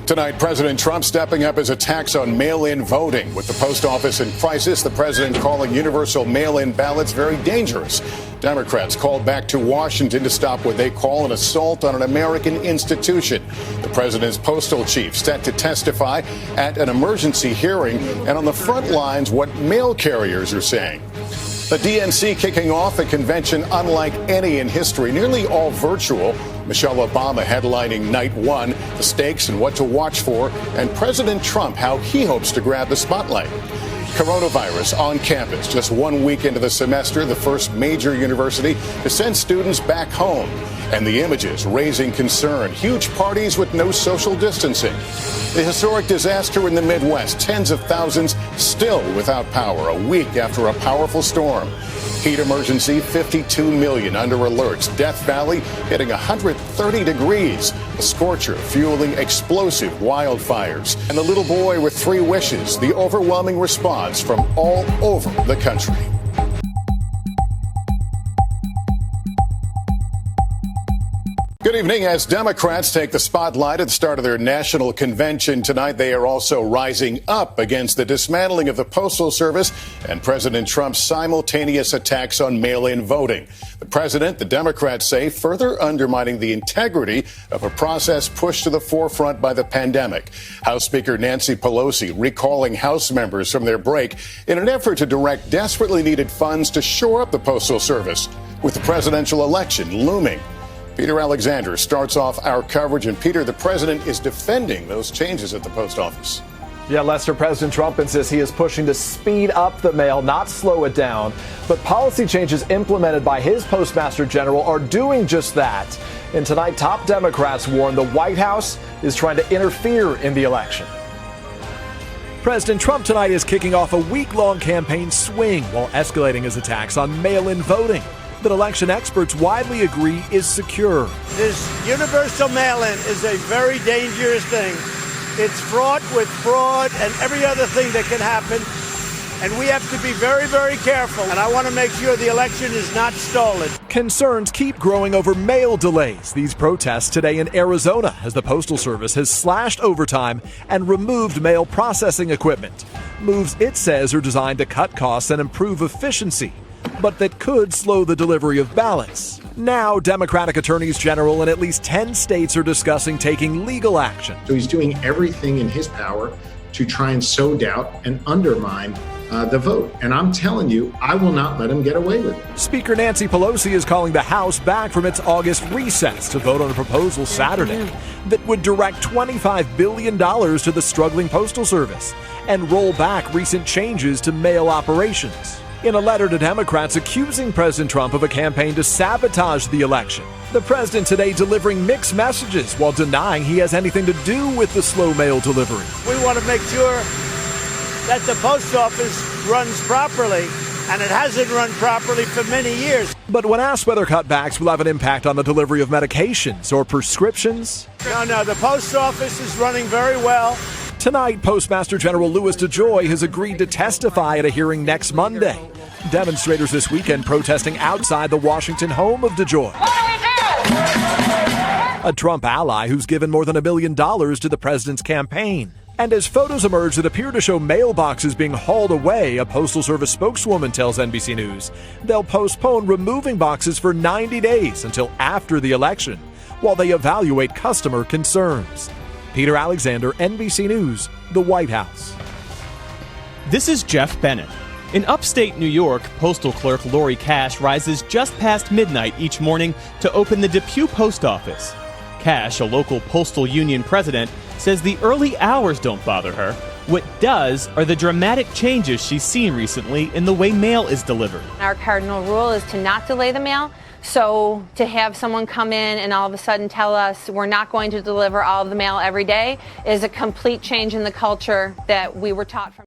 Tonight, President Trump stepping up his attacks on mail-in voting. With the post office in crisis, the president calling universal mail-in ballots very dangerous. Democrats called back to Washington to stop what they call an assault on an American institution. The president's postal chief set to testify at an emergency hearing, and on the front lines, what mail carriers are saying. The DNC kicking off a convention unlike any in history, nearly all virtual. Michelle Obama headlining night one, the stakes and what to watch for, and President Trump, how he hopes to grab the spotlight. Coronavirus on campus, just 1 week into the semester, the first major university to send students back home. And the images raising concern, huge parties with no social distancing. The historic disaster in the Midwest, tens of thousands still without power a week after a powerful storm. Heat emergency, 52 million under alerts. Death Valley hitting 130 degrees. A scorcher fueling explosive wildfires. And the little boy with 3 wishes, the overwhelming response from all over the country. Good evening. As Democrats take the spotlight at the start of their national convention tonight, they are also rising up against the dismantling of the Postal Service and President Trump's simultaneous attacks on mail-in voting. The president, the Democrats say, further undermining the integrity of a process pushed to the forefront by the pandemic. House Speaker Nancy Pelosi recalling House members from their break in an effort to direct desperately needed funds to shore up the Postal Service with the presidential election looming. Peter Alexander starts off our coverage. And Peter, the president is defending those changes at the post office. Yeah, Lester, President Trump insists he is pushing to speed up the mail, not slow it down. But policy changes implemented by his postmaster general are doing just that. And tonight, top Democrats warn the White House is trying to interfere in the election. President Trump tonight is kicking off a week-long campaign swing while escalating his attacks on mail-in voting that election experts widely agree is secure. This universal mail-in is a very dangerous thing. It's fraught with fraud and every other thing that can happen. And we have to be very, very careful. And I want to make sure the election is not stolen. Concerns keep growing over mail delays. These protests today in Arizona as the Postal Service has slashed overtime and removed mail processing equipment. Moves it says are designed to cut costs and improve efficiency, but that could slow the delivery of ballots. Now, Democratic attorneys general in at least 10 states are discussing taking legal action. So he's doing everything in his power to try and sow doubt and undermine the vote. And I'm telling you, I will not let him get away with it. Speaker Nancy Pelosi is calling the House back from its August recess to vote on a proposal Saturday that would direct $25 billion to the struggling Postal Service and roll back recent changes to mail operations. In a letter to Democrats accusing President Trump of a campaign to sabotage the election. The president today delivering mixed messages while denying he has anything to do with the slow mail delivery. We want to make sure that the post office runs properly, and it hasn't run properly for many years. But when asked whether cutbacks will have an impact on the delivery of medications or prescriptions. No, the post office is running very well. Tonight, Postmaster General Louis DeJoy has agreed to testify at a hearing next Monday. Demonstrators this weekend protesting outside the Washington home of DeJoy. A Trump ally who's given more than $1 million to the president's campaign. And as photos emerge that appear to show mailboxes being hauled away, a Postal Service spokeswoman tells NBC News they'll postpone removing boxes for 90 days until after the election, while they evaluate customer concerns. Peter Alexander, NBC News, the White House. This is Jeff Bennett. In upstate New York, postal clerk Lori Cash rises just past midnight each morning to open the Depew Post Office. Cash, a local postal union president, says the early hours don't bother her. What does are the dramatic changes she's seen recently in the way mail is delivered. Our cardinal rule is to not delay the mail. So to have someone come in and all of a sudden tell us we're not going to deliver all of the mail every day is a complete change in the culture that we were taught from.